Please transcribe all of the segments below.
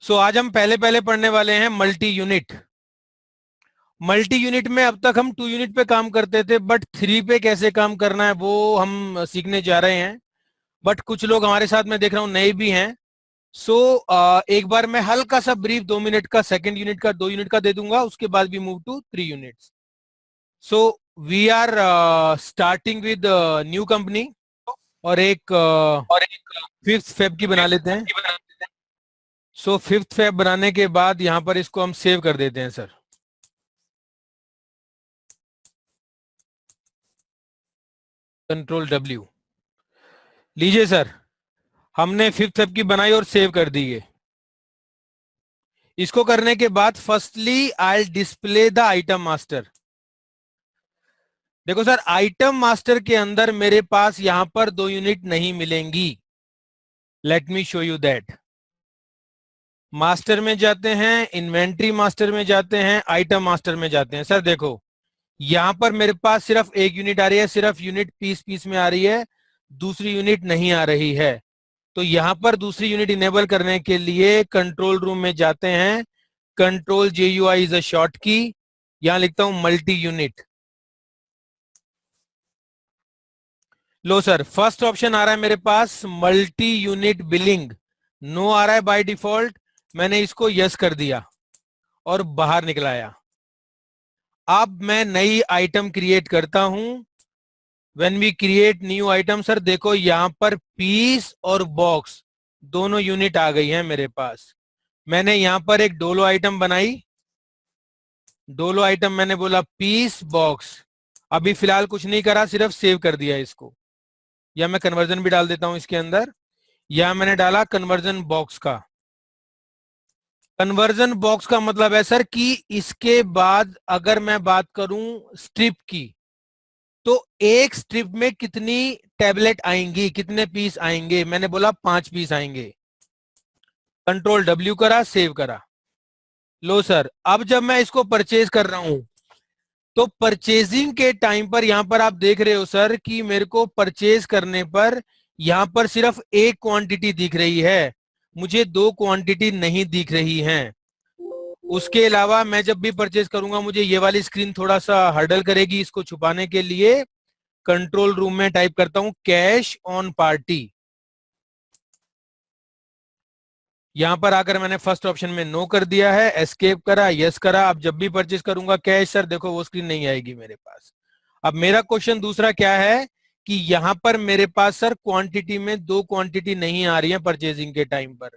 सो आज हम पहले पहले पढ़ने वाले हैं मल्टी यूनिट। मल्टी यूनिट में अब तक हम 2 यूनिट पे काम करते थे, बट 3 पे कैसे काम करना है वो हम सीखने जा रहे हैं। बट कुछ लोग हमारे साथ में देख रहा हूँ नए भी हैं। सो एक बार मैं हल्का सा ब्रीफ 2 मिनट का, सेकंड यूनिट का, 2 यूनिट का दे दूंगा, उसके बाद भी move to 3 units. So we are starting with new company और एक और एक 5th फेब की बना लेते हैं। की बना देते हैं। सो 5th फेब बनाने के बाद यहाँ पर इसको हम सेव कर देते हैं सर। Ctrl W। लीजिए सर, हमने 5th फेब की बनाई और सेव कर दी है। इसको करने के बाद firstly I display the item master. देखो सर, आइटम मास्टर के अंदर मेरे पास यहां पर 2 यूनिट नहीं मिलेंगी। Let me show you that. Master में जाते हैं, इन्वेंट्री मास्टर में जाते हैं, आइटम मास्टर में जाते हैं। सर देखो, यहां पर मेरे पास सिर्फ एक यूनिट आ रही है, सिर्फ यूनिट पीस पीस में आ रही है, दूसरी यूनिट नहीं आ रही है। तो यहां पर दूसरी यूनिट इनेबल करने के लिए कंट्रोल रूम में जाते हैं। Ctrl+JUI इज अ शॉर्ट की। यहां लिखता हूं मल्टी यूनिट। लो सर, फर्स्ट ऑप्शन आ रहा है मेरे पास मल्टी यूनिट बिलिंग। नो आ रहा है बाय डिफॉल्ट। मैंने इसको यस कर दिया और बाहर निकलाया। अब मैं नई आइटम क्रिएट करता हूं। When we create new item, sir देखो यहां पर पीस और बॉक्स दोनों यूनिट आ गई हैं मेरे पास। मैंने यहां पर एक डोलो आइटम बनाई। डोलो आइटम मैंने बोला पीस बॉक्स। अभी फिलहाल कुछ नहीं करा, सिर्फ सेव कर दिया इसको। या मैं कन्वर्जन भी डाल देता हूं इसके अंदर। या मैंने डाला कन्वर्जन बॉक्स का। कन्वर्जन बॉक्स का मतलब है सर कि इसके बाद अगर मैं बात करूं स्ट्रिप की, तो एक स्ट्रिप में कितनी टैबलेट आएंगी, कितने पीस आएंगे। मैंने बोला 5 पीस आएंगे। Ctrl+W करा, सेव करा। लो सर, अब जब मैं इसको परचेज कर रहा हूं, तो परचेजिंग के टाइम पर यहां पर आप देख रहे हो सर कि मेरे को परचेज करने पर यहां पर सिर्फ एक क्वांटिटी दिख रही है, मुझे 2 क्वांटिटी नहीं दिख रही हैं। उसके अलावा मैं जब भी परचेज करूंगा, मुझे ये वाली स्क्रीन थोड़ा सा हर्डल करेगी। इसको छुपाने के लिए कंट्रोल रूम में टाइप करता हूं कैश ऑन पार्टी। यहां पर आकर मैंने फर्स्ट ऑप्शन में नो कर दिया है, एस्केप करा, यस करा। अब जब भी परचेज करूंगा कैश, सर देखो वो स्क्रीन नहीं आएगी मेरे पास। अब मेरा क्वेश्चन दूसरा क्या है कि यहां पर मेरे पास सर क्वांटिटी में 2 क्वांटिटी नहीं आ रही है परचेजिंग के टाइम पर।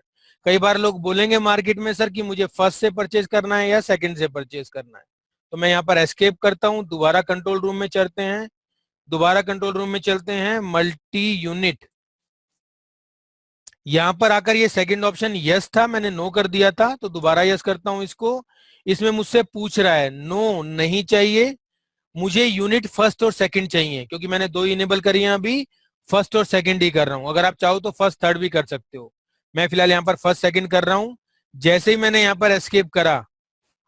कई बार लोग बोलेंगे मार्केट में सर कि मुझे फर्स्ट से परचेज करना है या सेकंड से परचेज करना है। तो मैं यहाँ पर एस्केप करता हूं, दोबारा कंट्रोल रूम में चलते हैं। दोबारा कंट्रोल रूम में चलते हैं, मल्टी यूनिट। यहां पर आकर ये सेकंड ऑप्शन यस था, मैंने नो कर दिया था, तो दोबारा यस करता हूं इसको। इसमें मुझसे पूछ रहा है नो नहीं चाहिए, मुझे यूनिट फर्स्ट और सेकंड चाहिए, क्योंकि मैंने 2 इनेबल करी हैं अभी। फर्स्ट और सेकंड ही कर रहा हूं। अगर आप चाहो तो फर्स्ट थर्ड भी कर सकते हो। मैं फिलहाल यहाँ पर फर्स्ट सेकंड कर रहा हूं। जैसे ही मैंने यहाँ पर एस्केप करा,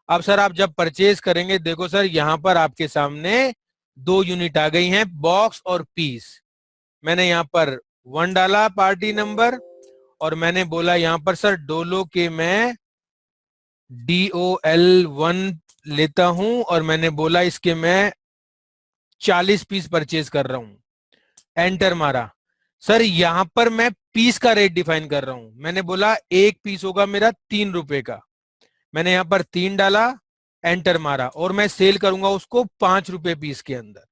अब सर आप जब परचेज करेंगे, देखो सर यहाँ पर आपके सामने 2 यूनिट आ गई हैं, बॉक्स और पीस। मैंने यहाँ पर 1 डाला पार्टी नंबर, और मैंने बोला यहाँ पर सर डोलो के मैं DOL1 लेता हूं, और मैंने बोला इसके मैं 40 पीस परचेज कर रहा हूं। एंटर मारा। सर यहां पर मैं पीस का रेट डिफाइन कर रहा हूं। मैंने बोला एक पीस होगा मेरा 3 रुपए का। मैंने यहां पर 3 डाला, एंटर मारा, और मैं सेल करूंगा उसको 5 रुपए पीस के अंदर।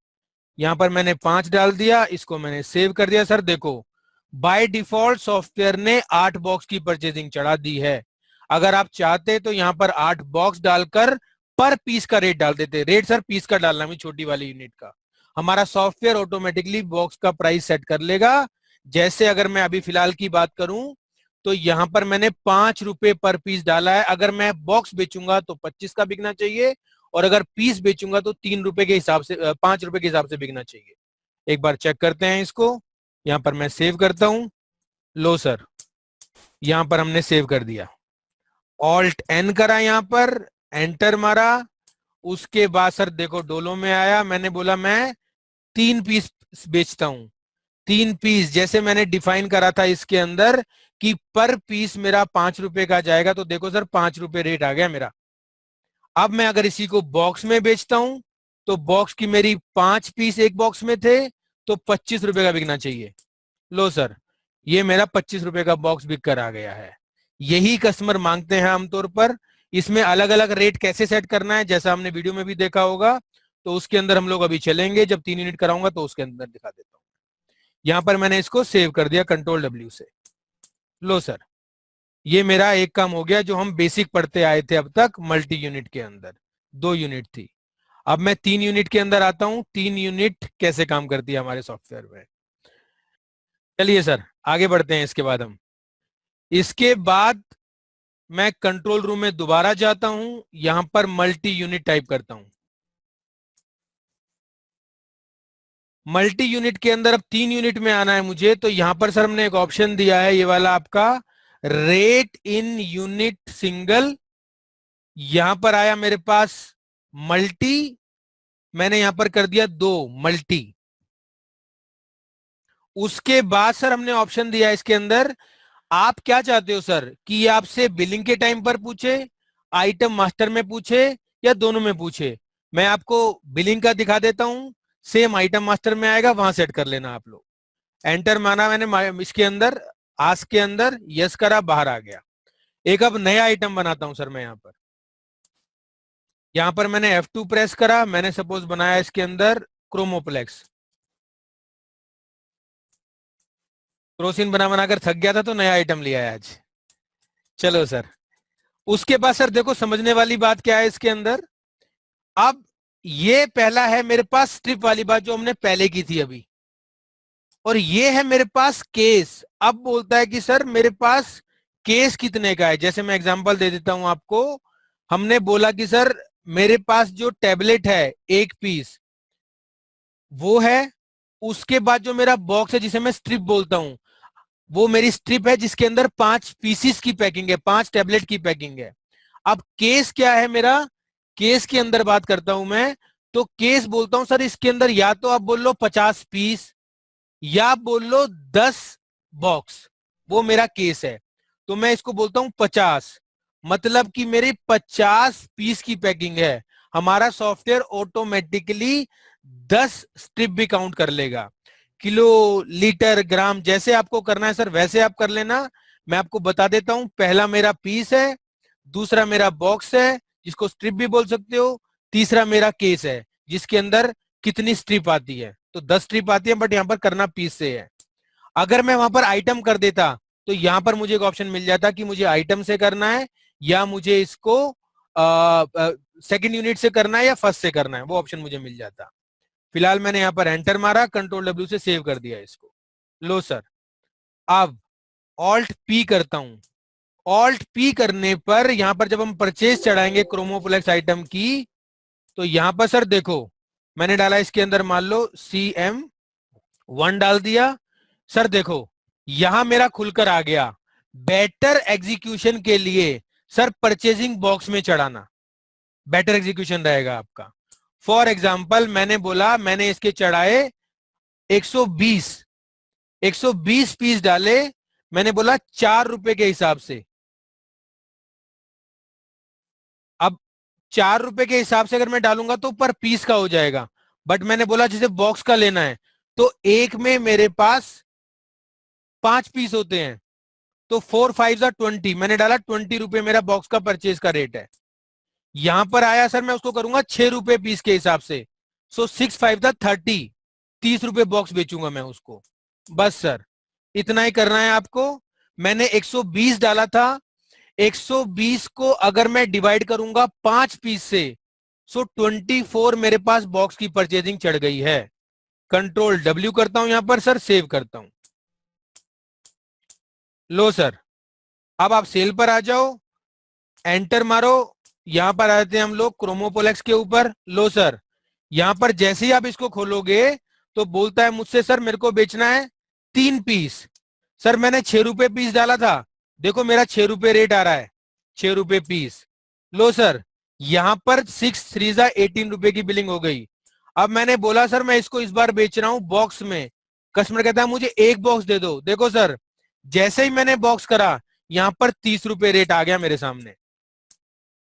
यहां पर मैंने 5 डाल दिया, इसको मैंने सेव कर दिया। सर देखो, बाय डिफॉल्ट सॉफ्टवेयर ने 8 बॉक्स की परचेजिंग चढ़ा दी है। अगर आप चाहते तो यहां पर 8 बॉक्स डालकर पर पीस का रेट डाल देते। रेट सर पीस का डालना है, छोटी वाली यूनिट का। हमारा सॉफ्टवेयर ऑटोमेटिकली बॉक्स का प्राइस सेट कर लेगा। जैसे अगर मैं अभी फिलहाल की बात करूं, तो यहां पर मैंने 5 रुपए पर पीस डाला है। अगर मैं बॉक्स बेचूंगा तो 25 का बिकना चाहिए, और अगर पीस बेचूंगा तो 3 रुपए के हिसाब से, 5 रुपए के हिसाब से बिकना चाहिए। एक बार चेक करते हैं इसको। यहां पर मैं सेव करता हूं। लो सर, यहां पर हमने सेव कर दिया। ऑल्ट एन करा, यहां पर एंटर मारा। उसके बाद सर देखो डोलो में आया, मैंने बोला मैं 3 पीस बेचता हूं। 3 पीस, जैसे मैंने डिफाइन करा था इसके अंदर कि पर पीस मेरा 5 रुपए का जाएगा, तो देखो सर 5 रुपए रेट आ गया मेरा। अब मैं अगर इसी को बॉक्स में बेचता हूं तो बॉक्स की मेरी 5 पीस एक बॉक्स में थे, तो 25 रुपए का बिकना चाहिए। लो सर, ये मेरा 25 रुपए का बॉक्स बिक कर आ गया है। यही कस्टमर मांगते हैं आमतौर पर। इसमें अलग अलग रेट कैसे सेट करना है, जैसा हमने वीडियो में भी देखा होगा, तो उसके अंदर हम लोग अभी चलेंगे। जब 3 यूनिट कराऊंगा तो उसके अंदर दिखा देता हूं। यहां पर मैंने इसको सेव कर दिया कंट्रोल डब्ल्यू से। लो सर, ये मेरा एक काम हो गया जो हम बेसिक पढ़ते आए थे अब तक मल्टी यूनिट के अंदर। 2 यूनिट थी। अब मैं 3 यूनिट के अंदर आता हूं। 3 यूनिट कैसे काम करती है हमारे सॉफ्टवेयर में। चलिए सर, आगे बढ़ते हैं। इसके बाद हम इसके बाद मैं कंट्रोल रूम में दोबारा जाता हूं। यहां पर मल्टी यूनिट टाइप करता हूं। मल्टी यूनिट के अंदर अब 3 यूनिट में आना है मुझे, तो यहां पर सर हमने एक ऑप्शन दिया है, ये वाला आपका रेट इन यूनिट सिंगल। यहां पर आया मेरे पास मल्टी, मैंने यहां पर कर दिया 2 मल्टी। उसके बाद सर हमने ऑप्शन दिया इसके अंदर, आप क्या चाहते हो सर कि ये आपसे बिलिंग के टाइम पर पूछे, आइटम मास्टर में पूछे, या दोनों में पूछे। मैं आपको बिलिंग का दिखा देता हूं, सेम आइटम मास्टर में आएगा, वहां सेट कर लेना आप लोग। एंटर माना मैंने इसके अंदर, आस्क के अंदर यस करा, बाहर आ गया। एक अब नया आइटम बनाता हूं सर मैं यहां पर मैंने F2 प्रेस करा। मैंने सपोज बनाया इसके अंदर क्रोमोप्लेक्स। क्रोसिन बना बनाकर थक गया था तो नया आइटम लिया है आज। चलो सर, उसके बाद सर देखो समझने वाली बात क्या है इसके अंदर। अब ये पहला है मेरे पास स्ट्रिप वाली बात जो हमने पहले की थी अभी, और ये है मेरे पास केस। अब बोलता है कि सर मेरे पास केस कितने का है। जैसे मैं एग्जांपल दे देता हूं आपको। हमने बोला कि सर मेरे पास जो टैबलेट है 1 पीस वो है। उसके बाद जो मेरा बॉक्स है जिसे मैं स्ट्रिप बोलता हूं, वो मेरी स्ट्रिप है जिसके अंदर 5 पीसीस की पैकिंग है, 5 टैबलेट की पैकिंग है। अब केस क्या है मेरा, केस के अंदर बात करता हूं मैं, तो केस बोलता हूं सर इसके अंदर या तो आप बोल लो 50 पीस या आप बोल लो 10 बॉक्स, वो मेरा केस है। तो मैं इसको बोलता हूं 50, मतलब कि मेरी 50 पीस की पैकिंग है। हमारा सॉफ्टवेयर ऑटोमेटिकली 10 स्ट्रिप भी काउंट कर लेगा। किलो, लीटर, ग्राम जैसे आपको करना है सर वैसे आप कर लेना। मैं आपको बता देता हूं, पहला मेरा पीस है, दूसरा मेरा बॉक्स है जिसको स्ट्रिप भी बोल सकते हो, तीसरा मेरा केस है जिसके अंदर कितनी स्ट्रिप आती है, तो 10 स्ट्रिप आती है, बट यहां पर करना पीस से है। अगर मैं वहां पर आइटम कर देता तो यहां पर मुझे एक ऑप्शन मिल जाता कि मुझे आइटम से करना है या मुझे इसको सेकंड यूनिट से करना है या फर्स्ट से करना है, वो ऑप्शन मुझे मिल जाता। फिलहाल मैंने यहां पर एंटर मारा, कंट्रोल डब्ल्यू से सेव कर दिया इसको। लो सर, अब ऑल्ट पी करता हूं। ऑल्ट पी करने पर यहां पर जब हम परचेज चढ़ाएंगे क्रोमोप्लेक्स आइटम की, तो यहां पर सर देखो मैंने डाला इसके अंदर मान लो CM1 डाल दिया। सर देखो यहां मेरा खुलकर आ गया, बेटर एग्जीक्यूशन के लिए सर परचेजिंग बॉक्स में चढ़ाना बेटर एग्जीक्यूशन रहेगा आपका। फॉर एग्जाम्पल मैंने बोला, मैंने इसके चढ़ाए 120 120 पीस डाले, मैंने बोला 4 रुपए के हिसाब से। अब 4 रुपए के हिसाब से अगर मैं डालूंगा तो पर पीस का हो जाएगा, बट मैंने बोला जिसे बॉक्स का लेना है तो एक में मेरे पास 5 पीस होते हैं, तो 4 5 20, मैंने डाला 20 रुपए मेरा बॉक्स का परचेज का रेट है। यहां पर आया सर मैं उसको करूंगा 6 रुपए पीस के हिसाब से, सो 6 5 30, 30 रुपए बॉक्स बेचूंगा मैं उसको। बस सर इतना ही करना है आपको। मैंने 120 डाला था, 120 को अगर मैं डिवाइड करूंगा 5 पीस से, सो 24 मेरे पास बॉक्स की परचेजिंग चढ़ गई है। कंट्रोल डब्ल्यू करता हूं यहां पर सर, सेव करता हूं। लो सर, अब आप सेल पर आ जाओ, एंटर मारो। यहां पर आ जाते हैं हम लोग क्रोमोपोलेक्स के ऊपर। लो सर, यहां पर जैसे ही आप इसको खोलोगे तो बोलता है मुझसे सर मेरे को बेचना है 3 पीस। सर मैंने 6 रुपए पीस डाला था, देखो मेरा 6 रुपए रेट आ रहा है, 6 रुपए पीस। लो सर, यहां पर 6 3 18 रुपए की बिलिंग हो गई। अब मैंने बोला सर मैं इसको इस बार बेच रहा हूं बॉक्स में, कस्टमर कहता है मुझे एक बॉक्स दे दो। देखो सर, जैसे ही मैंने बॉक्स करा, यहां पर 30 रुपए रेट आ गया मेरे सामने।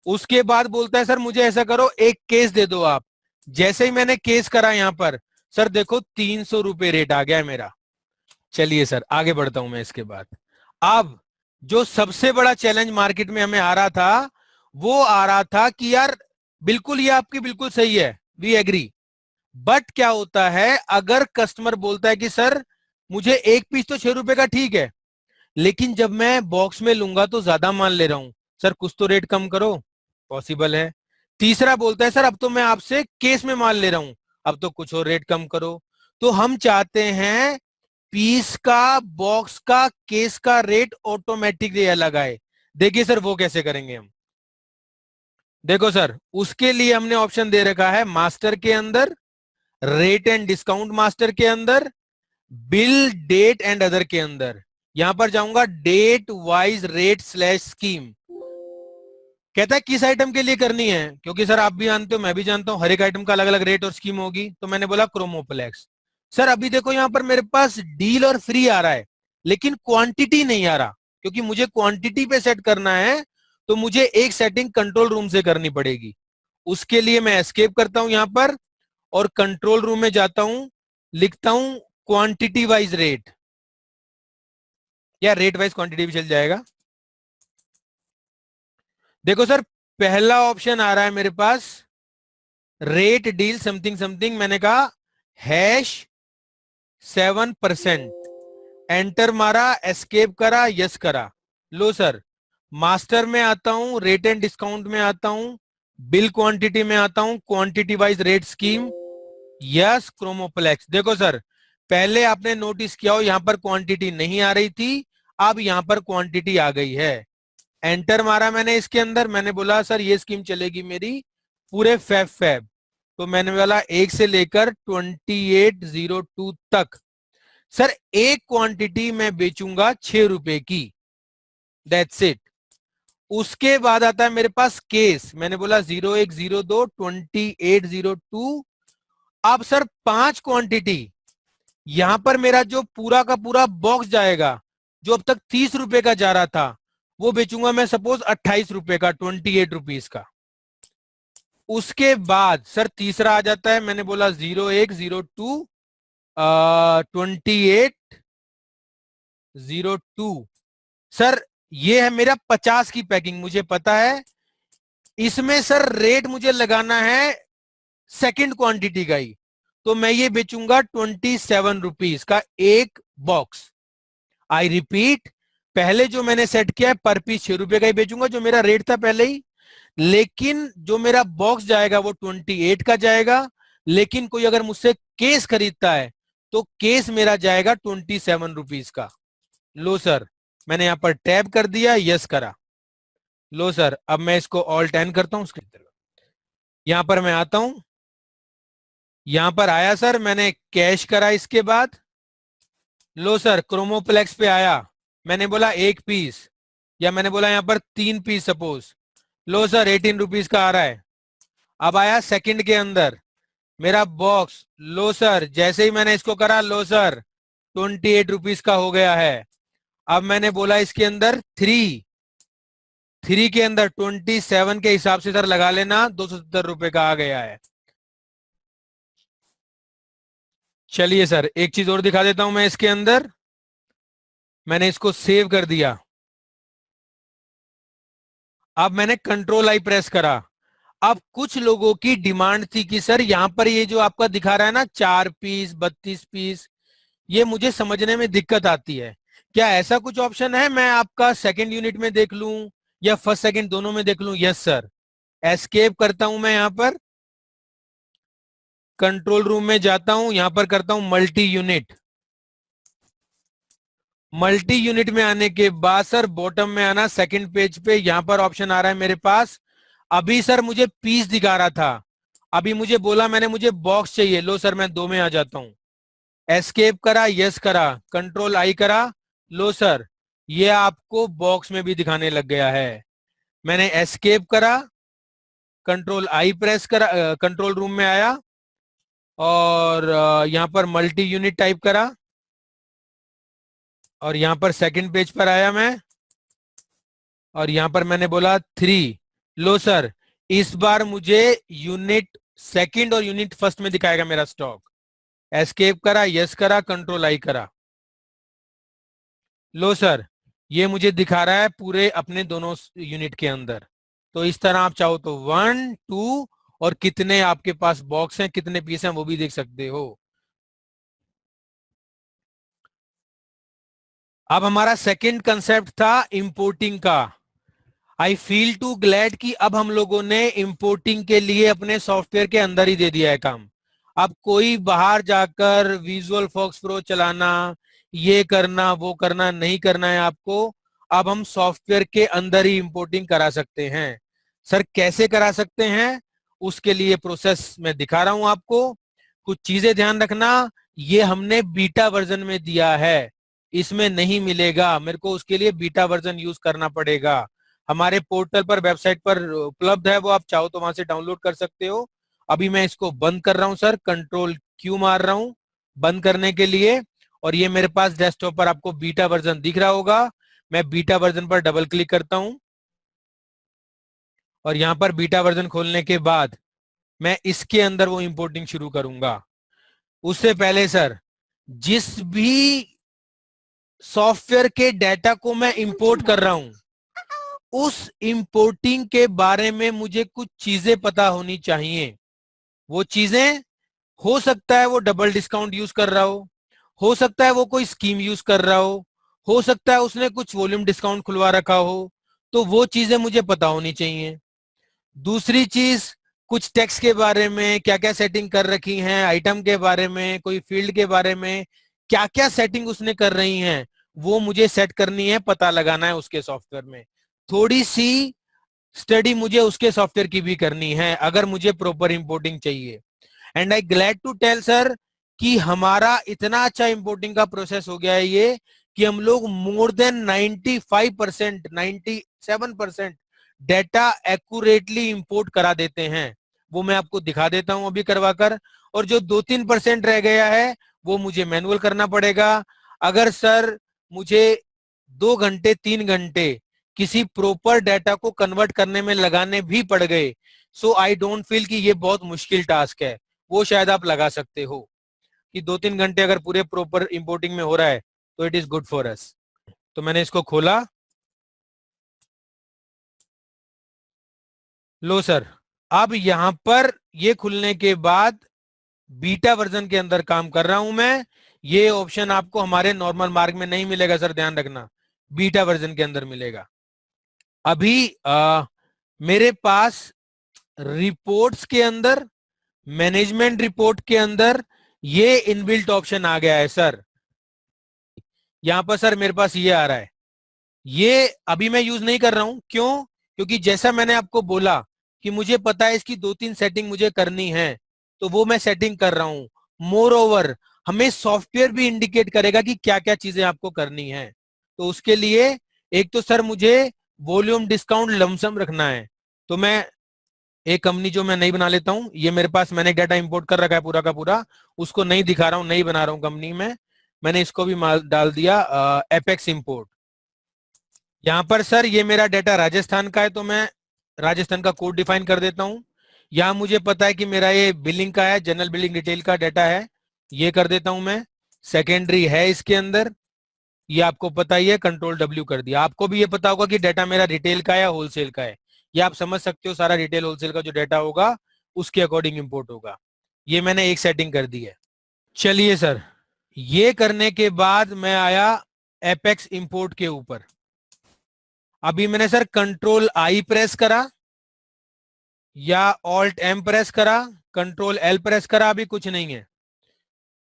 उसके बाद बोलता है सर मुझे ऐसा करो, एक केस दे दो आप। जैसे ही मैंने केस करा यहां पर, सर देखो 300 रुपए रेट आ गया है मेरा। चलिए सर आगे बढ़ता हूं मैं इसके बाद। अब जो सबसे बड़ा चैलेंज मार्केट में हमें आ रहा था, वो आ रहा था कि यार बिल्कुल ये आपकी बिल्कुल सही है, वी एग्री, बट क्या होता है अगर कस्टमर बोलता है कि सर मुझे एक पीस तो 6 रुपए का ठीक है, लेकिन जब मैं बॉक्स में लूंगा तो ज्यादा माल ले रहा हूं, सर कुछ तो रेट कम करो। पॉसिबल है। तीसरा बोलता है सर अब तो मैं आपसे केस में माल ले रहा हूं, अब तो कुछ और रेट कम करो। तो हम चाहते हैं पीस का, बॉक्स का, केस का रेट ऑटोमेटिकली अलग आए। देखिए सर वो कैसे करेंगे हम। देखो सर, उसके लिए हमने ऑप्शन दे रखा है मास्टर के अंदर, रेट एंड डिस्काउंट मास्टर के अंदर, बिल डेट एंड अदर के अंदर। यहां पर जाऊंगा date wise rate slash scheme. कहता है किस आइटम के लिए करनी है, क्योंकि सर आप भी जानते हो मैं भी जानता हूं हर एक आइटम का अलग अलग रेट और स्कीम होगी। तो मैंने बोला क्रोमोप्लेक्स। सर अभी देखो यहां पर मेरे पास डील और फ्री आ रहा है, लेकिन क्वांटिटी नहीं आ रहा, क्योंकि मुझे क्वांटिटी पे सेट करना है तो मुझे एक सेटिंग कंट्रोल रूम से करनी पड़ेगी। उसके लिए मैं एस्केप करता हूं यहां पर और कंट्रोल रूम में जाता हूं, लिखता हूं क्वांटिटी वाइज रेट, या रेट वाइज क्वांटिटी भी चल जाएगा। देखो सर, पहला ऑप्शन आ रहा है मेरे पास रेट डील समथिंग समथिंग, मैंने कहा #7%, एंटर मारा, एस्केप करा, यस करा। लो सर, मास्टर में आता हूं, रेट एंड डिस्काउंट में आता हूं, बिल क्वांटिटी में आता हूं, quantity wise rate scheme, yes Chromoplex. देखो सर, पहले आपने नोटिस किया हो यहां पर क्वांटिटी नहीं आ रही थी, अब यहां पर क्वांटिटी आ गई है। एंटर मारा मैंने इसके अंदर, मैंने बोला सर ये स्कीम चलेगी मेरी पूरे फेब। तो मैंने बोला 1 से लेकर 2802 तक। सर एक क्वांटिटी मैं बेचूंगा 6 रुपए की, दैट्स इट। उसके बाद आता है मेरे पास केस, मैंने बोला 0102 2802। अब सर 5 क्वांटिटी, यहां पर मेरा जो पूरा का पूरा बॉक्स जाएगा, जो अब तक 30 रुपए का जा रहा था, वो बेचूंगा मैं सपोज 28 रुपए का, 28 रुपीज का। उसके बाद सर तीसरा आ जाता है, मैंने बोला 0102 2802। सर ये है मेरा 50 की पैकिंग, मुझे पता है इसमें सर रेट मुझे लगाना है सेकंड क्वांटिटी का ही, तो मैं ये बेचूंगा 27 रुपीज का एक बॉक्स। आई रिपीट, पहले जो मैंने सेट किया है पर पीस 6 रुपए का ही बेचूंगा, जो मेरा रेट था पहले ही, लेकिन जो मेरा बॉक्स जाएगा वो 28 का जाएगा। लेकिन कोई अगर मुझसे केस खरीदता है तो केस मेरा जाएगा 27 रुपीज का। लो सर, मैंने यहां पर टैब कर दिया, यस करा। लो सर, अब मैं इसको ऑल्ट एन करता हूं, यहां पर मैं आता हूं, यहां पर आया सर, मैंने कैश करा। इसके बाद लो सर, क्रोमोप्लेक्स पे आया, मैंने बोला एक पीस, या मैंने बोला यहां पर 3 पीस सपोज। लो सर 18 रुपीज का आ रहा है। अब आया सेकंड के अंदर मेरा बॉक्स, लो सर जैसे ही मैंने इसको करा, लो सर 28 रुपीज का हो गया है। अब मैंने बोला इसके अंदर थ्री के अंदर 27 के हिसाब से सर लगा लेना, 270 रुपए का आ गया है। चलिए सर एक चीज और दिखा देता हूं मैं इसके अंदर, मैंने इसको सेव कर दिया। अब मैंने कंट्रोल आई प्रेस करा। अब कुछ लोगों की डिमांड थी कि सर यहां पर ये जो आपका दिखा रहा है ना 4 पीस 32 पीस, ये मुझे समझने में दिक्कत आती है। क्या ऐसा कुछ ऑप्शन है मैं आपका सेकंड यूनिट में देख लूं या फर्स्ट सेकंड दोनों में देख लूं? Yes sir. एस्केप करता हूं मैं यहां पर, कंट्रोल रूम में जाता हूं, यहां पर करता हूं मल्टी यूनिट। मल्टी यूनिट में आने के बाद सर बॉटम में आना, सेकंड पेज पे यहां पर ऑप्शन आ रहा है मेरे पास। अभी सर मुझे पीस दिखा रहा था, अभी मुझे बोला मैंने मुझे बॉक्स चाहिए। लो सर मैं 2 में आ जाता हूं, एस्केप करा, यस करा, कंट्रोल आई करा। लो सर ये आपको बॉक्स में भी दिखाने लग गया है। मैंने एस्केप करा, कंट्रोल आई प्रेस करा, कंट्रोल रूम में आया और यहां पर मल्टी यूनिट टाइप करा। और यहां पर सेकंड पेज पर आया मैं, और यहां पर मैंने बोला 3। लो सर, इस बार मुझे यूनिट सेकंड और यूनिट फर्स्ट में दिखाएगा मेरा स्टॉक। एस्केप करा, यस करा, कंट्रोल आई करा। लो सर, ये मुझे दिखा रहा है पूरे अपने दोनों यूनिट के अंदर। तो इस तरह आप चाहो तो 1 2 और कितने आपके पास बॉक्स हैं, कितने पीस हैं, वो भी देख सकते हो। अब हमारा सेकंड कंसेप्ट था इंपोर्टिंग का। आई फील टू ग्लैड कि अब हम लोगों ने इंपोर्टिंग के लिए अपने सॉफ्टवेयर के अंदर ही दे दिया है काम। अब कोई बाहर जाकर विजुअल फॉक्स प्रो चलाना, ये करना वो करना नहीं करना है आपको। अब हम सॉफ्टवेयर के अंदर ही इंपोर्टिंग करा सकते हैं। सर कैसे करा सकते हैं, उसके लिए प्रोसेस मैं दिखा रहा हूं आपको। कुछ चीजें ध्यान रखना, ये हमने बीटा वर्जन में दिया है, इसमें नहीं मिलेगा, मेरे को उसके लिए बीटा वर्जन यूज करना पड़ेगा। हमारे पोर्टल पर, वेबसाइट पर उपलब्ध है, वो आप चाहो तो वहां से डाउनलोड कर सकते हो। अभी मैं इसको बंद कर रहा हूं सर, कंट्रोल क्यू मार रहा हूं बंद करने के लिए। और ये मेरे पास डेस्कटॉप पर आपको बीटा वर्जन दिख रहा होगा। मैं बीटा वर्जन पर डबल क्लिक करता हूं, और यहां पर बीटा वर्जन खोलने के बाद मैं इसके अंदर वो इंपोर्टिंग शुरू करूंगा। उससे पहले सर, जिस भी सॉफ्टवेयर के डाटा को मैं इंपोर्ट कर रहा हूं, उस इंपोर्टिंग के बारे में मुझे कुछ चीजें पता होनी चाहिए। वो चीजें, हो सकता है वो डबल डिस्काउंट यूज कर रहा हो सकता है वो कोई स्कीम यूज कर रहा हो सकता है उसने कुछ वॉल्यूम डिस्काउंट खुलवा रखा हो, तो वो चीजें मुझे पता होनी चाहिए। दूसरी चीज, कुछ टैक्स के बारे में क्या क्या सेटिंग कर रखी हैं, आइटम के बारे में, कोई फील्ड के बारे में क्या क्या सेटिंग उसने कर रही हैं, वो मुझे सेट करनी है, पता लगाना है उसके सॉफ्टवेयर में। थोड़ी सी स्टडी मुझे उसके सॉफ्टवेयर की भी करनी है अगर मुझे प्रॉपर इंपोर्टिंग चाहिए। And I glad to tell sir कि हमारा इतना अच्छा इंपोर्टिंग का प्रोसेस हो गया है ये, कि हम लोग more than 95%, 97% data accurately import करा देते हैं। वो मैं आपको दिखा देता हूं अभी करवाकर। और जो 2-3% रह गया है वो मुझे मैनुअल करना पड़ेगा। अगर सर मुझे 2 घंटे 3 घंटे किसी प्रॉपर डाटा को कन्वर्ट करने में लगाने भी पड़ गए, सो आई डोंट फील कि ये बहुत मुश्किल टास्क है। वो शायद आप लगा सकते हो कि 2-3 घंटे अगर पूरे प्रॉपर इंपोर्टिंग में हो रहा है तो it is good for us. तो मैंने इसको खोला। लो सर, अब यहां पर ये खुलने के बाद बीटा वर्जन के अंदर काम कर रहा हूं मैं। ये ऑप्शन आपको हमारे नॉर्मल मार्क में नहीं मिलेगा सर, ध्यान रखना, बीटा वर्जन के अंदर मिलेगा। अभी मेरे पास रिपोर्ट्स के अंदर, मैनेजमेंट रिपोर्ट के अंदर ये इनबिल्ट ऑप्शन आ गया है सर। यहां पर सर मेरे पास ये आ रहा है, ये अभी मैं यूज नहीं कर रहा हूं। क्यों? क्योंकि जैसा मैंने आपको बोला कि मुझे पता है इसकी 2-3 सेटिंग मुझे करनी है, तो वो मैं सेटिंग कर रहा हूं। मोर ओवर, हमें सॉफ्टवेयर भी इंडिकेट करेगा कि क्या क्या चीजें आपको करनी है। तो उसके लिए एक तो सर मुझे वॉल्यूम डिस्काउंट लमसम रखना है, तो मैं एक कंपनी जो मैं नहीं बना लेता हूं, ये मेरे पास मैंने डाटा इंपोर्ट कर रखा है पूरा का पूरा, उसको नहीं दिखा रहा हूं, नहीं बना रहा हूं कंपनी में। मैंने इसको भी माल डाल दिया एपेक्स इंपोर्ट। यहाँ पर सर ये मेरा डाटा राजस्थान का है, तो मैं राजस्थान का कोड डिफाइन कर देता हूँ। यहाँ मुझे पता है कि मेरा ये बिलिंग का है, जनरल बिलिंग डिटेल का डाटा है, ये कर देता हूं मैं। सेकेंडरी है इसके अंदर, ये आपको पता ही है, कंट्रोल डब्ल्यू कर दिया। आपको भी ये पता होगा कि डाटा मेरा रिटेल का है या होलसेल का है, ये आप समझ सकते हो। सारा रिटेल होलसेल का जो डाटा होगा उसके अकॉर्डिंग इंपोर्ट होगा। ये मैंने एक सेटिंग कर दी है। चलिए सर, ये करने के बाद मैं आया एपेक्स इंपोर्ट के ऊपर। अभी मैंने सर कंट्रोल आई प्रेस करा या ऑल्ट एम प्रेस करा, कंट्रोल एल प्रेस करा, अभी कुछ नहीं है।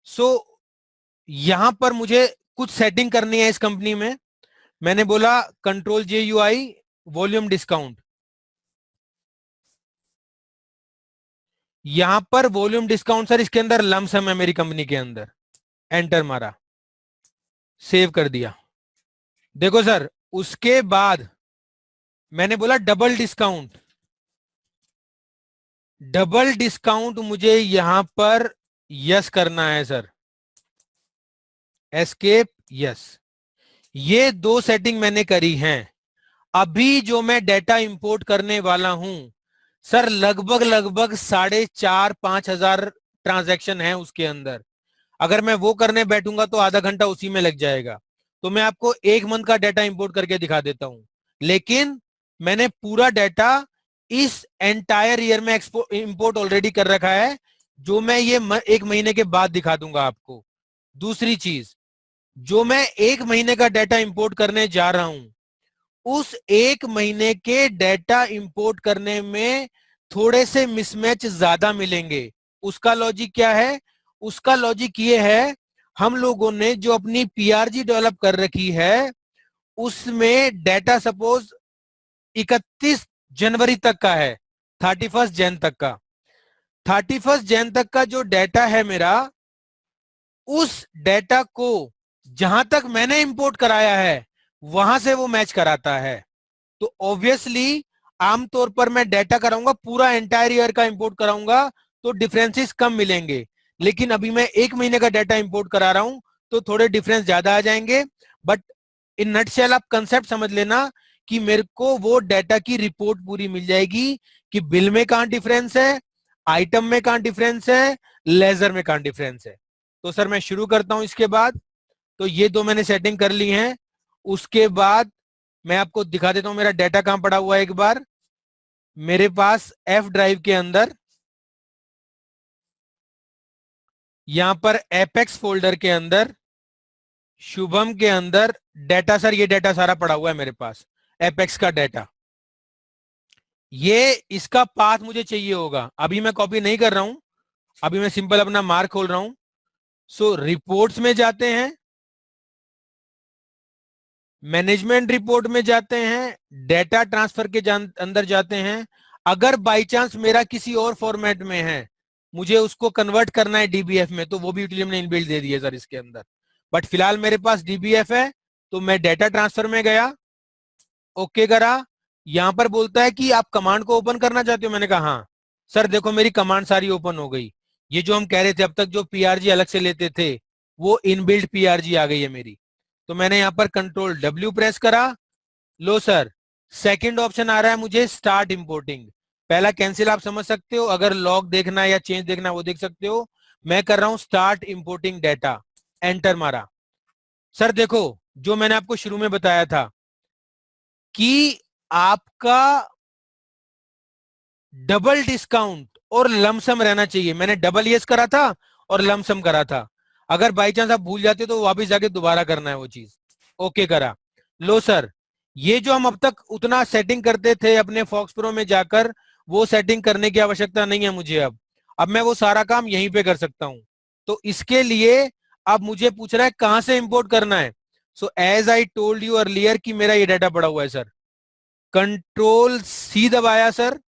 सो यहां पर मुझे कुछ सेटिंग करनी है इस कंपनी में। मैंने बोला control J you I volume discount, यहां पर वॉल्यूम डिस्काउंट सर इसके अंदर लमसम है मेरी कंपनी के अंदर। एंटर मारा, सेव कर दिया। देखो सर, उसके बाद मैंने बोला डबल डिस्काउंट। डबल डिस्काउंट मुझे यहां पर यस करना है सर, एस्केप यस। ये दो सेटिंग मैंने करी हैं। अभी जो मैं डेटा इंपोर्ट करने वाला हूं सर, लगभग लगभग 4,500-5,000 ट्रांजैक्शन है उसके अंदर। अगर मैं वो करने बैठूंगा तो आधा घंटा उसी में लग जाएगा। तो मैं आपको एक मंथ का डाटा इंपोर्ट करके दिखा देता हूं, लेकिन मैंने पूरा डाटा इस एंटायर ईयर में इंपोर्ट ऑलरेडी कर रखा है, जो मैं ये एक महीने के बाद दिखा दूंगा आपको। दूसरी चीज, जो मैं एक महीने का डाटा इंपोर्ट करने जा रहा हूं, उस एक महीने के डाटा इंपोर्ट करने में थोड़े से मिसमैच ज्यादा मिलेंगे। उसका लॉजिक क्या है? उसका लॉजिक ये है, हम लोगों ने जो अपनी पीआरजी डेवलप कर रखी है उसमें डाटा सपोज 31 जनवरी तक का है, 31 जैन तक का। 31 जैन तक का जो डाटा है मेरा, उस डाटा को जहां तक मैंने इंपोर्ट कराया है वहां से वो मैच कराता है। तो ऑब्वियसली आमतौर पर मैं डाटा कराऊंगा, पूरा एंटायर ईयर का इंपोर्ट कराऊंगा तो डिफरेंसेस कम मिलेंगे। लेकिन अभी मैं एक महीने का डाटा इंपोर्ट करा रहा हूं तो थोड़े डिफरेंस ज्यादा आ जाएंगे। बट इन नटशेल आप कंसेप्ट समझ लेना कि मेरे को वो डाटा की रिपोर्ट पूरी मिल जाएगी कि बिल में कहां डिफरेंस है, आइटम में कहां डिफरेंस है, लेजर में कहां डिफरेंस है। तो सर मैं शुरू करता हूं इसके बाद। तो ये दो मैंने सेटिंग कर ली हैं। उसके बाद मैं आपको दिखा देता हूं मेरा डाटा कहां पड़ा हुआ है। एक बार मेरे पास एफ ड्राइव के अंदर, यहां पर एपेक्स फोल्डर के अंदर, शुभम के अंदर डाटा, सर ये डाटा सारा पड़ा हुआ है मेरे पास, एपेक्स का डाटा। ये इसका पाथ मुझे चाहिए होगा। अभी मैं कॉपी नहीं कर रहा हूं, अभी मैं सिंपल अपना मार्क खोल रहा हूं। सो रिपोर्ट्स में जाते हैं, मैनेजमेंट रिपोर्ट में जाते हैं, डेटा ट्रांसफर के अंदर जाते हैं। अगर बाई चांस मेरा किसी और फॉर्मेट में है, मुझे उसको कन्वर्ट करना है डीबीएफ में, तो वो भी यूटिलिटी ने इनबिल्ट दे दिया सर इसके अंदर। बट फिलहाल मेरे पास डीबीएफ है, तो मैं डेटा ट्रांसफर में गया, ओके करा। यहां पर बोलता है कि आप कमांड को ओपन करना चाहते हो। मैंने कहा हाँ। सर देखो मेरी कमांड सारी ओपन हो गई। ये जो हम कह रहे थे अब तक जो पीआरजी अलग से लेते थे, वो इनबिल्ट पीआरजी आ गई है मेरी। तो मैंने यहाँ पर कंट्रोल डब्ल्यू प्रेस करा। लो सर, सेकंड ऑप्शन आ रहा है मुझे स्टार्ट इंपोर्टिंग। पहला कैंसिल आप समझ सकते हो, अगर लॉग देखना है या चेंज देखना है वो देख सकते हो। मैं कर रहा हूं स्टार्ट इंपोर्टिंग डाटा, एंटर मारा। सर देखो, जो मैंने आपको शुरू में बताया था कि आपका डबल डिस्काउंट और लमसम रहना चाहिए, मैंने डबल यस करा था और लमसम करा था। अगर बाई चांस आप भूल जाते तो वापस जाके दोबारा करना है वो चीज। ओके करा। लो सर, ये जो हम अब तक उतना सेटिंग करते थे अपने फॉक्स प्रो में जाकर, वो सेटिंग करने की आवश्यकता नहीं है मुझे अब मैं वो सारा काम यहीं पे कर सकता हूं। तो इसके लिए अब मुझे पूछ रहा है कहां से इंपोर्ट करना है। So as I told you earlier कि मेरा ये डाटा पड़ा हुआ है सर। कंट्रोल सी दबाया सर,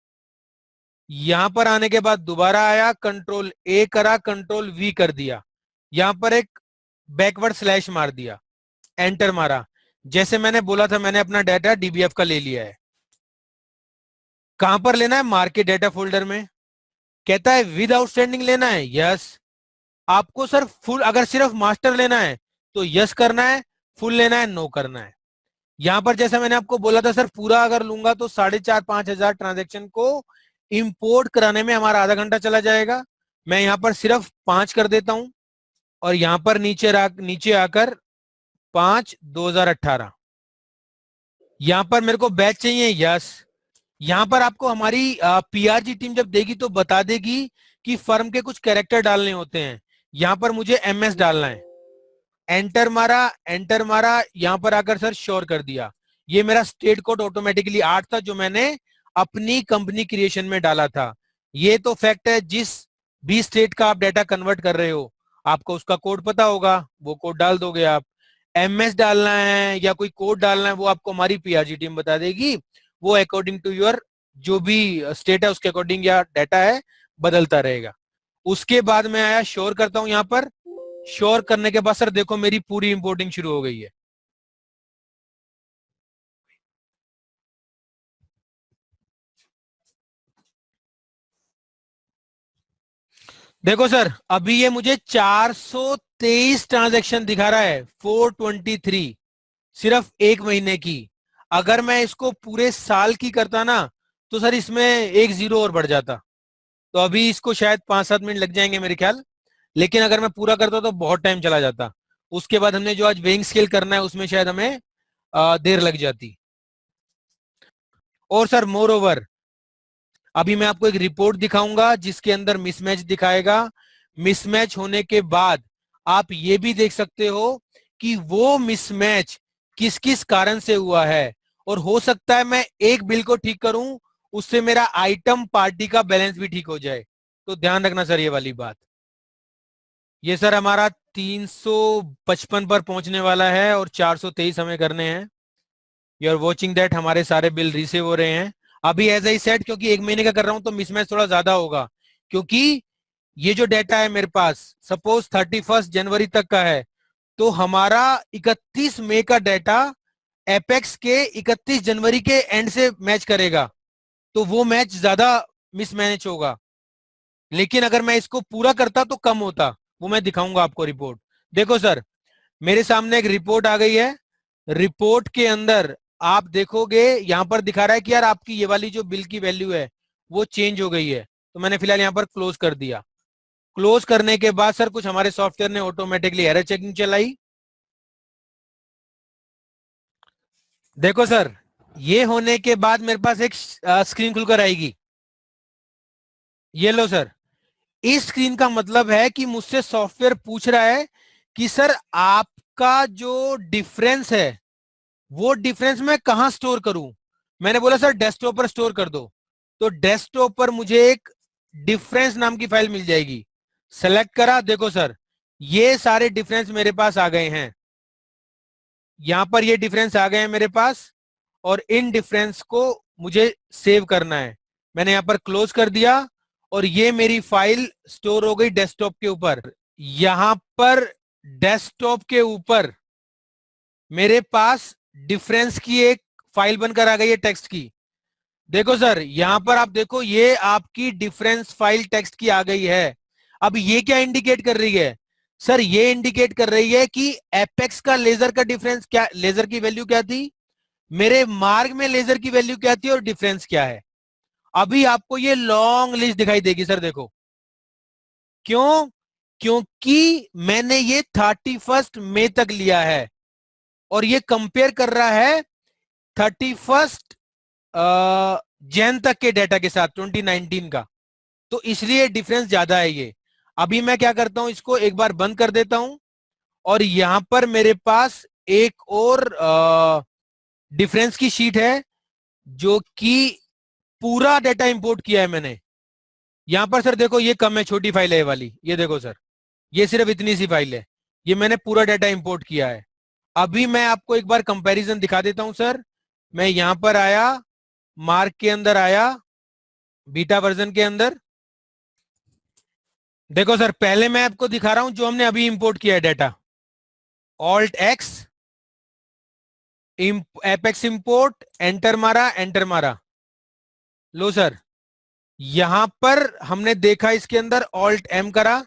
यहां पर आने के बाद दोबारा आया, कंट्रोल ए करा, कंट्रोल वी कर दिया, यहां पर एक बैकवर्ड स्लैश मार दिया, एंटर मारा। जैसे मैंने बोला था, मैंने अपना डाटा डीबीएफ का ले लिया है। कहां पर लेना है? मार्केट डाटा फोल्डर में। कहता है विद आउटस्टैंडिंग लेना है, यस। आपको सर फुल, अगर सिर्फ मास्टर लेना है तो यस करना है, फुल लेना है नो करना है। यहां पर जैसा मैंने आपको बोला था सर, पूरा अगर लूंगा तो 4,500-5,000 ट्रांजेक्शन को इंपोर्ट कराने में हमारा आधा घंटा चला जाएगा। मैं यहां पर सिर्फ 5 कर देता हूं और यहां पर नीचे आकर 5/2018। यहां पर मेरे को बैच चाहिए, यस। यहां पर आपको हमारी पीआरजी टीम जब देगी तो बता देगी कि फर्म के कुछ कैरेक्टर डालने होते हैं। यहां पर मुझे एमएस डालना है, एंटर मारा, एंटर मारा, यहां पर आकर सर श्योर कर दिया। ये मेरा स्टेट कोड ऑटोमेटिकली 8 था जो मैंने अपनी कंपनी क्रिएशन में डाला था। ये तो फैक्ट है, जिस भी स्टेट का आप डाटा कन्वर्ट कर रहे हो आपको उसका कोड पता होगा, वो कोड डाल दोगे आप। एमएस डालना है या कोई कोड डालना है वो आपको हमारी पीआरजी टीम बता देगी। वो अकॉर्डिंग टू योर जो भी स्टेट है उसके अकॉर्डिंग या डाटा है बदलता रहेगा। उसके बाद मैं आया, श्योर करता हूं। यहां पर श्योर करने के बाद सर देखो मेरी पूरी इंपोर्टिंग शुरू हो गई है। देखो सर, अभी ये मुझे 423 ट्रांजैक्शन दिखा रहा है, 423। सिर्फ 1 महीने की। अगर मैं इसको पूरे साल की करता ना तो सर इसमें एक जीरो और बढ़ जाता। तो अभी इसको शायद 5-7 मिनट लग जाएंगे मेरे ख्याल। लेकिन अगर मैं पूरा करता तो बहुत टाइम चला जाता। उसके बाद हमने जो आज वेइंग स्केल करना है उसमें शायद हमें देर लग जाती। और सर मोर ओवर, अभी मैं आपको एक रिपोर्ट दिखाऊंगा जिसके अंदर मिसमैच दिखाएगा। मिसमैच होने के बाद आप ये भी देख सकते हो कि वो मिसमैच किस किस कारण से हुआ है। और हो सकता है मैं एक बिल को ठीक करूं, उससे मेरा आइटम पार्टी का बैलेंस भी ठीक हो जाए। तो ध्यान रखना सर ये वाली बात। ये सर हमारा 355 पर पहुंचने वाला है और 423 हमें करने हैं। यू आर वॉचिंग दैट हमारे सारे बिल रिसीव हो रहे हैं। अभी एज आई सेट क्योंकि 1 महीने का कर रहा हूं तो मिसमैच थोड़ा ज्यादा होगा। क्योंकि ये जो डेटा है मेरे पास सपोज 31 जनवरी तक का है, तो हमारा 31 मई का डाटा एपेक्स के 31 जनवरी के एंड से मैच करेगा। तो वो मैच ज्यादा मिसमैच होगा। लेकिन अगर मैं इसको पूरा करता तो कम होता। वो मैं दिखाऊंगा आपको रिपोर्ट। देखो सर, मेरे सामने एक रिपोर्ट आ गई है। रिपोर्ट के अंदर आप देखोगे यहां पर दिखा रहा है कि यार आपकी ये वाली जो बिल की वैल्यू है वो चेंज हो गई है। तो मैंने फिलहाल यहां पर क्लोज कर दिया। क्लोज करने के बाद सर कुछ हमारे सॉफ्टवेयर ने ऑटोमेटिकली एरर चेकिंग चलाई। देखो सर, ये होने के बाद मेरे पास एक स्क्रीन खुलकर आएगी। ये लो सर, इस स्क्रीन का मतलब है कि मुझसे सॉफ्टवेयर पूछ रहा है कि सर आपका जो डिफरेंस है वो डिफरेंस मैं कहां स्टोर करूं। मैंने बोला सर डेस्कटॉप पर स्टोर कर दो। तो डेस्कटॉप पर मुझे एक डिफरेंस नाम की फाइल मिल जाएगी। सेलेक्ट करा, देखो सर ये सारे डिफरेंस मेरे पास आ गए हैं। यहां पर ये डिफरेंस आ गए हैं मेरे पास। और इन डिफरेंस को मुझे सेव करना है। मैंने यहां पर क्लोज कर दिया और ये मेरी फाइल स्टोर हो गई डेस्कटॉप के ऊपर। यहां पर डेस्कटॉप के ऊपर मेरे पास डिफरेंस की एक फाइल बनकर आ गई है टेक्स्ट की। देखो सर यहां पर आप देखो ये आपकी डिफरेंस फाइल टेक्स्ट की आ गई है। अब ये क्या इंडिकेट कर रही है? सर ये इंडिकेट कर रही है कि एपेक्स का लेजर का डिफरेंस क्या, लेजर की वैल्यू क्या थी, मेरे मार्ग में लेजर की वैल्यू क्या थी और डिफरेंस क्या है। अभी आपको ये लॉन्ग लिस्ट दिखाई देगी सर। देखो क्यों? क्योंकि मैंने ये 31 मई तक लिया है और ये कंपेयर कर रहा है 31 जैन तक के डेटा के साथ 2019 का। तो इसलिए डिफरेंस ज्यादा है ये। अभी मैं क्या करता हूं, इसको एक बार बंद कर देता हूं और यहां पर मेरे पास एक और डिफरेंस की शीट है जो कि पूरा डेटा इंपोर्ट किया है मैंने। यहां पर सर देखो ये कम है, छोटी फाइल है ये वाली। ये देखो सर ये सिर्फ इतनी सी फाइल है। ये मैंने पूरा डेटा इंपोर्ट किया है। अभी मैं आपको एक बार कंपैरिजन दिखा देता हूं सर। मैं यहां पर आया, मार्क के अंदर आया, बीटा वर्जन के अंदर। देखो सर पहले मैं आपको दिखा रहा हूं जो हमने अभी इंपोर्ट किया है data. Alt x, apex import, enter मारा, एंटर मारा। लो सर यहां पर हमने देखा इसके अंदर ऑल्ट एम करा,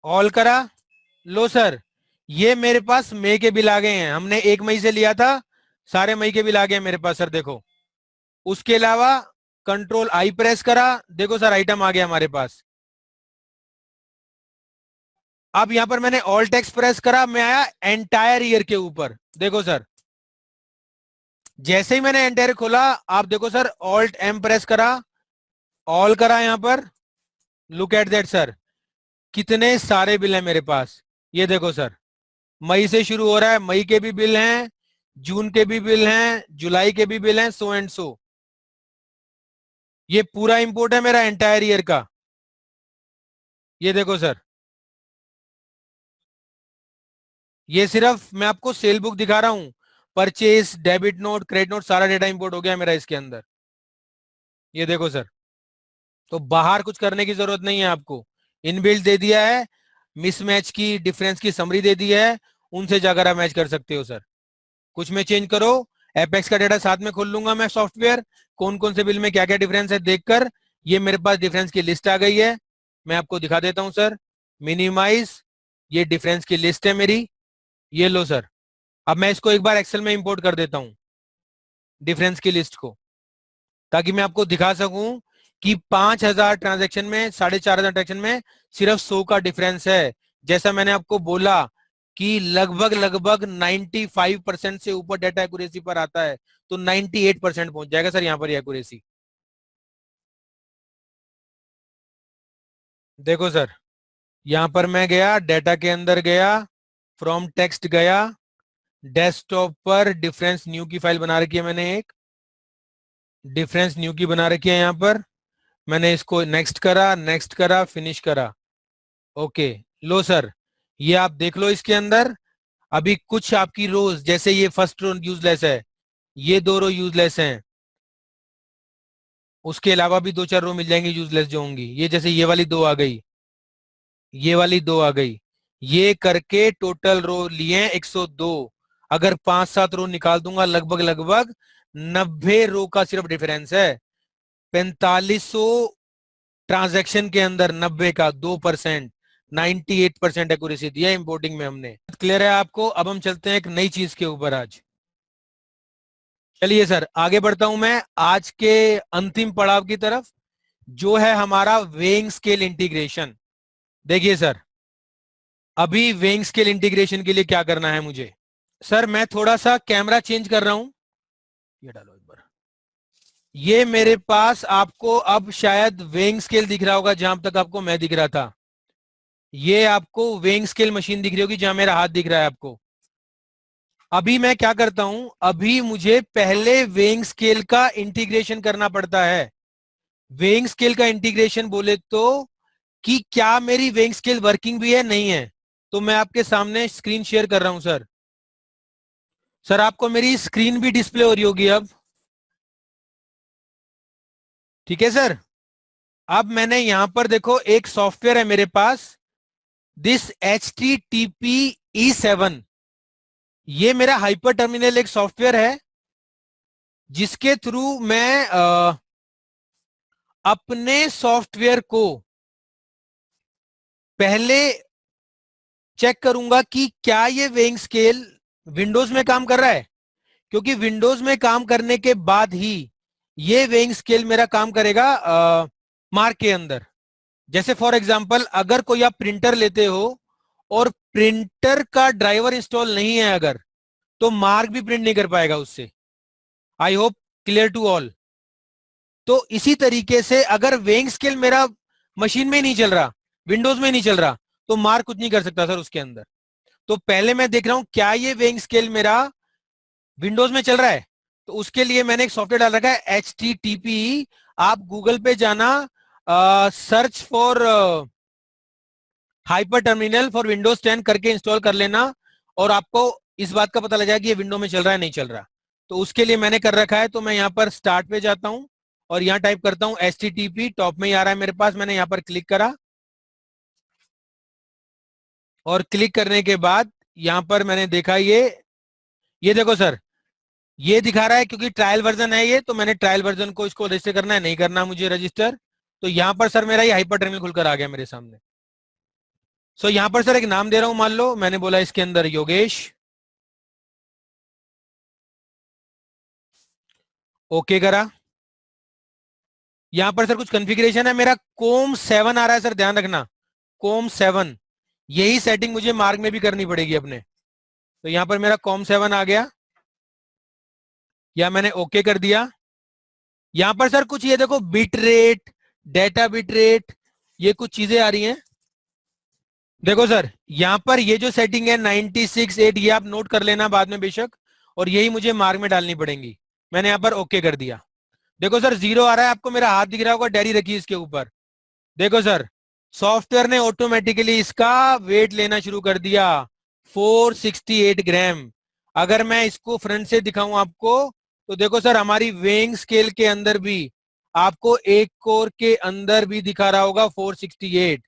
ऑल करा। लो सर ये मेरे पास मई के बिल आ गए हैं। हमने 1 मई से लिया था, सारे मई के बिल आ गए हैं मेरे पास सर। देखो उसके अलावा कंट्रोल आई प्रेस करा, देखो सर आइटम आ गया हमारे पास। अब यहां पर मैंने ऑल्ट एक्स प्रेस करा, मैं आया एंटायर ईयर के ऊपर। देखो सर जैसे ही मैंने एंटायर खोला आप देखो सर ऑल्ट एम प्रेस करा, ऑल करा यहां पर। लुक एट दैट सर, कितने सारे बिल हैं मेरे पास। ये देखो सर मई से शुरू हो रहा है, मई के भी बिल हैं, जून के भी बिल हैं, जुलाई के भी बिल हैं, सो एंड सो। ये पूरा इंपोर्ट है मेरा एंटायर ईयर का। ये देखो सर ये सिर्फ मैं आपको सेल बुक दिखा रहा हूं। Purchase, debit note, credit note सारा डेटा इंपोर्ट हो गया मेरा इसके अंदर। ये देखो सर, तो बाहर कुछ करने की जरूरत नहीं है आपको। इनबिल्ट दे दिया है, मिसमैच की डिफरेंस की समरी दे दी है, उनसे जाकर आप मैच कर सकते हो सर। कुछ में चेंज करो, एपेक्स का डेटा साथ में खोल लूंगा मैं सॉफ्टवेयर, कौन कौन से बिल में क्या क्या डिफरेंस है देखकर। ये मेरे पास डिफरेंस की लिस्ट आ गई है, मैं आपको दिखा देता हूं सर। मिनिमाइज, ये डिफरेंस की लिस्ट है मेरी। ये लो सर, अब मैं इसको एक बार एक्सेल में इंपोर्ट कर देता हूं, डिफरेंस की लिस्ट को, ताकि मैं आपको दिखा सकूं कि 5,000 ट्रांजैक्शन में, 4,500 ट्रांजैक्शन में सिर्फ 100 का डिफरेंस है। जैसा मैंने आपको बोला कि लगभग लगभग 95% से ऊपर डेटा एक्यूरेसी पर आता है, तो 98% पहुंच जाएगा सर यहाँ पर एक्यूरेसी। देखो सर, यहां पर मैं गया, डेटा के अंदर गया, फ्रॉम टेक्स्ट गया, डेस्कटॉप पर डिफरेंस न्यू की फाइल बना रखी है मैंने, एक डिफरेंस न्यू की बना रखी है यहाँ पर। मैंने इसको नेक्स्ट करा, फिनिश करा। ओके, लो सर, ये आप देख लो इसके अंदर। अभी कुछ आपकी रोज, जैसे ये फर्स्ट रो यूजलेस है, ये दो रो यूजलेस हैं, उसके अलावा भी दो चार रो मिल जाएंगी यूजलेस जो होंगी। ये जैसे ये वाली दो आ गई, ये वाली दो आ गई, ये करके टोटल रो लिए 102। अगर 5-7 रो निकाल दूंगा, लगभग लगभग 90 रो का सिर्फ डिफरेंस है। 4500 ट्रांजैक्शन के अंदर 90 का 2%, 98% एक्यूरेसी दिया इंपोर्टिंग में हमने। क्लियर है आपको? अब हम चलते हैं एक नई चीज के ऊपर आज। चलिए सर, आगे बढ़ता हूं मैं आज के अंतिम पड़ाव की तरफ, जो है हमारा वेइंग स्केल इंटीग्रेशन। देखिए सर, अभी वेइंग स्केल इंटीग्रेशन के लिए क्या करना है मुझे। सर मैं थोड़ा सा कैमरा चेंज कर रहा हूं, ये डालो एक बार। ये मेरे पास आपको अब शायद वेइंग स्केल दिख रहा होगा, जहां तक आपको मैं दिख रहा था। ये आपको वेइंग स्केल मशीन दिख रही होगी, जहां मेरा हाथ दिख रहा है आपको। अभी मैं क्या करता हूं, अभी मुझे पहले वेइंग स्केल का इंटीग्रेशन करना पड़ता है। वेइंग स्केल का इंटीग्रेशन बोले तो कि क्या मेरी वेइंग स्केल वर्किंग भी है, नहीं है। तो मैं आपके सामने स्क्रीन शेयर कर रहा हूं सर। सर आपको मेरी स्क्रीन भी डिस्प्ले हो रही होगी अब, ठीक है सर। अब मैंने यहां पर देखो, एक सॉफ्टवेयर है मेरे पास, दिस HTTP-E7। ये मेरा हाइपर टर्मिनल एक सॉफ्टवेयर है, जिसके थ्रू मैं अपने सॉफ्टवेयर को पहले चेक करूंगा कि क्या ये वेइंग स्केल विंडोज में काम कर रहा है, क्योंकि विंडोज में काम करने के बाद ही ये वेइंग स्केल मेरा काम करेगा मार्क के अंदर। जैसे फॉर एग्जांपल, अगर कोई आप प्रिंटर लेते हो और प्रिंटर का ड्राइवर इंस्टॉल नहीं है अगर, तो मार्क भी प्रिंट नहीं कर पाएगा उससे। I hope clear to all. तो इसी तरीके से अगर वेइंग स्केल मेरा मशीन में ही नहीं चल रहा, विंडोज में नहीं चल रहा, तो मार्क कुछ नहीं कर सकता सर उसके अंदर। तो पहले मैं देख रहा हूं क्या ये वेइंग स्केल मेरा विंडोज में चल रहा है। तो उसके लिए मैंने एक सॉफ्टवेयर डाल रखा है HTTP। आप गूगल पे जाना, search for hyper terminal for Windows 10 करके इंस्टॉल कर लेना, और आपको इस बात का पता लग जाएगा कि ये विंडो में चल रहा है नहीं चल रहा। तो उसके लिए मैंने कर रखा है, तो मैं यहाँ पर स्टार्ट पे जाता हूँ और यहाँ टाइप करता हूँ HTTP। टॉप में ही आ रहा है मेरे पास, मैंने यहाँ पर क्लिक करा, और क्लिक करने के बाद यहाँ पर मैंने देखा ये देखो सर, ये दिखा रहा है क्योंकि ट्रायल वर्जन है ये, तो मैंने ट्रायल वर्जन को, इसको रजिस्टर करना है, नहीं करना मुझे रजिस्टर। तो यहाँ पर सर मेरा ये हाइपर टर्मिनल खुलकर आ गया मेरे सामने। सो यहाँ पर सर एक नाम दे रहा हूं, मान लो मैंने बोला इसके अंदर योगेश। ओके करा। यहाँ पर सर कुछ कॉन्फ़िगरेशन है, मेरा कोम 7 आ रहा है सर, ध्यान रखना, कोम 7। यही सेटिंग मुझे मार्क में भी करनी पड़ेगी अपने। तो यहाँ पर मेरा कॉम 7 आ गया, या मैंने ओके कर दिया। यहाँ पर सर कुछ ये देखो, bit rate, data bit rate, ये कुछ चीजें आ रही हैं। देखो सर, यहाँ पर ये जो सेटिंग है 96.8, ये आप नोट कर लेना बाद में बेशक, और यही मुझे मार्क में डालनी पड़ेंगी। मैंने यहाँ पर ओके कर दिया। देखो सर 0 आ रहा है, आपको मेरा हाथ दिख रहा होगा, डायरी रखी है इसके ऊपर। देखो सर, सॉफ्टवेयर ने ऑटोमेटिकली इसका वेट लेना शुरू कर दिया, 468 ग्राम। अगर मैं इसको फ्रंट से दिखाऊं आपको, तो देखो सर हमारी वेइंग स्केल के अंदर भी आपको एक कोर के अंदर भी दिखा रहा होगा 468।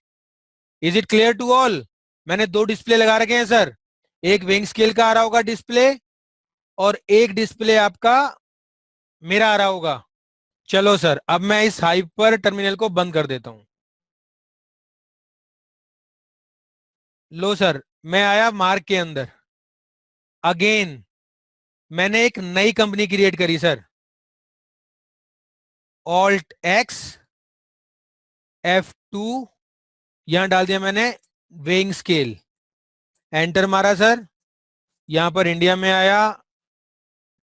Is it clear to all? मैंने दो डिस्प्ले लगा रखे हैं सर, एक वेइंग स्केल का आ रहा होगा डिस्प्ले, और एक डिस्प्ले आपका मेरा आ रहा होगा। चलो सर, अब मैं इस हाइपर टर्मिनल को बंद कर देता हूं। लो सर, मैं आया मार्क के अंदर। अगेन मैंने एक नई कंपनी क्रिएट करी सर, ऑल्ट एक्स F2, यहां डाल दिया मैंने वेइंग स्केल, एंटर मारा सर, यहां पर इंडिया में आया,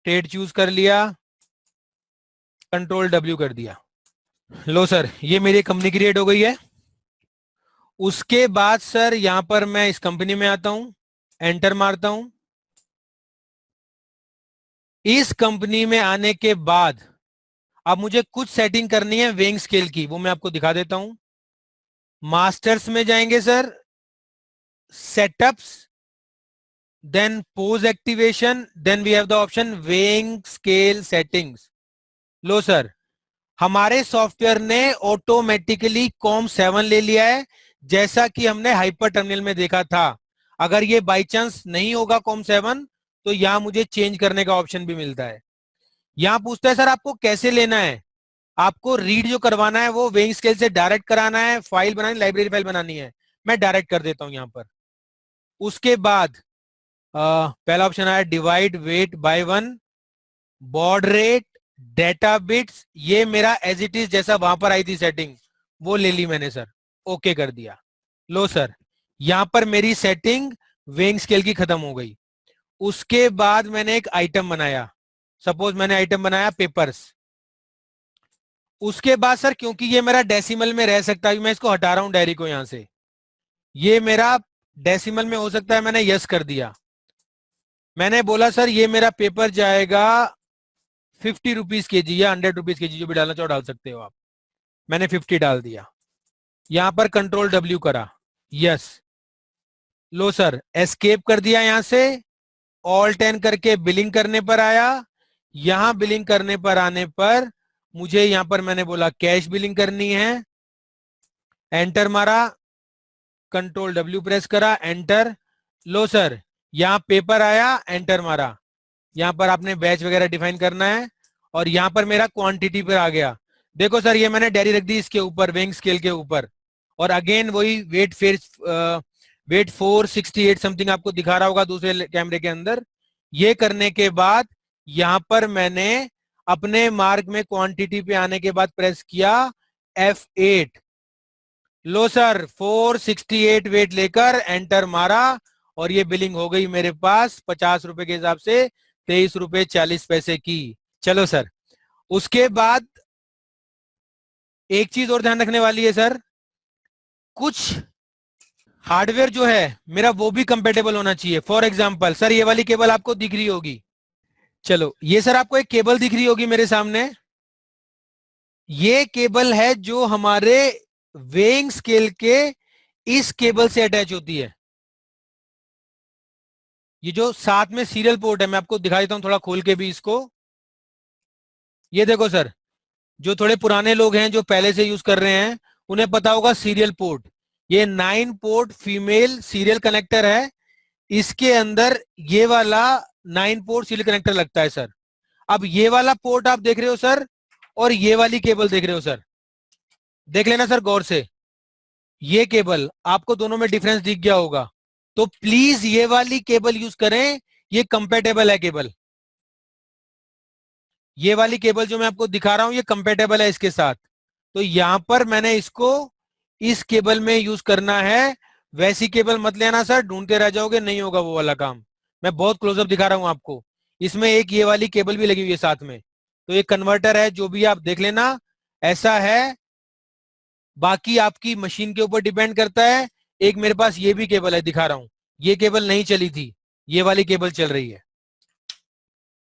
ट्रेड चूज कर लिया, कंट्रोल W कर दिया। लो सर, ये मेरी कंपनी क्रिएट हो गई है। उसके बाद सर यहां पर मैं इस कंपनी में आता हूं, एंटर मारता हूं। इस कंपनी में आने के बाद अब मुझे कुछ सेटिंग करनी है वेइंग स्केल की, वो मैं आपको दिखा देता हूं। मास्टर्स में जाएंगे sir, setups, then POS activation, then we have the option weighing scale settings. लो सर, हमारे सॉफ्टवेयर ने ऑटोमेटिकली कॉम 7 ले लिया है, जैसा कि हमने हाइपर टर्मिनल में देखा था। अगर ये बाई चांस नहीं होगा कॉम 7, तो यहां मुझे चेंज करने का ऑप्शन भी मिलता है। यहां पूछता है सर आपको कैसे लेना है, आपको रीड जो करवाना है वो वेइंग स्केल से डायरेक्ट कराना है, फाइल बनानी, लाइब्रेरी फाइल बनानी है, मैं डायरेक्ट कर देता हूं यहां पर। उसके बाद पहला ऑप्शन आया divide weight by 1, baud rate, data bits, ये मेरा एज इट इज जैसा वहां पर आई थी सेटिंग वो ले ली मैंने सर, ओके कर दिया। लो सर, यहां पर मेरी सेटिंग वेइंग स्केल की खत्म हो गई। उसके बाद मैंने एक आइटम बनाया, सपोज मैंने आइटम बनाया पेपर्स। उसके बाद सर क्योंकि ये मेरा डेसिमल में रह सकता है, मैं इसको हटा रहा हूं डायरी को यहां से, ये मेरा डेसिमल में हो सकता है, मैंने यस कर दिया। मैंने बोला सर ये मेरा पेपर जाएगा 50 रुपीज के जी या 100 रुपीज के जी, जो भी डालना चाहो डाल सकते हो आप। मैंने 50 डाल दिया, यहां पर कंट्रोल W करा, यस। लो सर, एस्केप कर दिया यहां से, ऑल्ट एन करके बिलिंग करने पर आया। यहां बिलिंग करने पर आने पर मुझे यहां पर मैंने बोला कैश बिलिंग करनी है, एंटर मारा, कंट्रोल W प्रेस करा, एंटर। लो सर, यहां पेपर आया, एंटर मारा, यहां पर आपने बैच वगैरह डिफाइन करना है, और यहां पर मेरा क्वांटिटी पर आ गया। देखो सर, ये मैंने डायरी रख दी इसके ऊपर, वेइंग स्केल के ऊपर, और अगेन वही वेट फेर वेट 468 समथिंग आपको दिखा रहा होगा दूसरे कैमरे के अंदर। ये करने के बाद यहां पर मैंने अपने मार्क में क्वांटिटी पे आने के बाद प्रेस किया F8। लो सर, 468 वेट लेकर एंटर मारा, और ये बिलिंग हो गई मेरे पास 50 रुपए के हिसाब से 23 रुपए 40 पैसे की। चलो सर, उसके बाद एक चीज और ध्यान रखने वाली है सर, कुछ हार्डवेयर जो है मेरा वो भी कंपेटेबल होना चाहिए। फॉर एग्जांपल सर, ये वाली केबल आपको दिख रही होगी, चलो ये सर आपको एक केबल दिख रही होगी मेरे सामने, ये केबल है जो हमारे वेइंग स्केल के इस केबल से अटैच होती है। ये जो साथ में सीरियल पोर्ट है, मैं आपको दिखा देता हूं थोड़ा खोल के भी इसको। ये देखो सर, जो थोड़े पुराने लोग हैं जो पहले से यूज कर रहे हैं, उन्हें पता होगा सीरियल पोर्ट, ये 9 पोर्ट फीमेल सीरियल कनेक्टर है। इसके अंदर ये वाला 9 पोर्ट सीरियल कनेक्टर लगता है सर। अब ये वाला पोर्ट आप देख रहे हो सर, और ये वाली केबल देख रहे हो सर, देख लेना सर गौर से, ये केबल आपको दोनों में डिफरेंस दिख गया होगा, तो प्लीज ये वाली केबल यूज करें, ये कंपेटेबल है केबल। ये वाली केबल जो मैं आपको दिखा रहा हूं ये कंपेटेबल है इसके साथ, तो यहां पर मैंने इसको इस केबल में यूज करना है। वैसी केबल मत लेना सर, ढूंढते रह जाओगे, नहीं होगा वो वाला काम। मैं बहुत क्लोजअप दिखा रहा हूं आपको, इसमें एक ये वाली केबल भी लगी हुई है साथ में, तो ये कन्वर्टर है, जो भी आप देख लेना ऐसा है। बाकी आपकी मशीन के ऊपर डिपेंड करता है। एक मेरे पास ये भी केबल है, दिखा रहा हूं, ये केबल नहीं चली थी, ये वाली केबल चल रही है।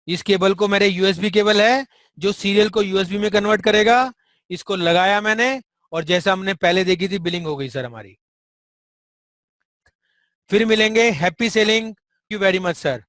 इस केबल को मेरे यूएसबी केबल है जो सीरियल को यूएसबी में कन्वर्ट करेगा, इसको लगाया मैंने, और जैसा हमने पहले देखी थी बिलिंग हो गई सर हमारी। फिर मिलेंगे, happy selling, thank you very much sir.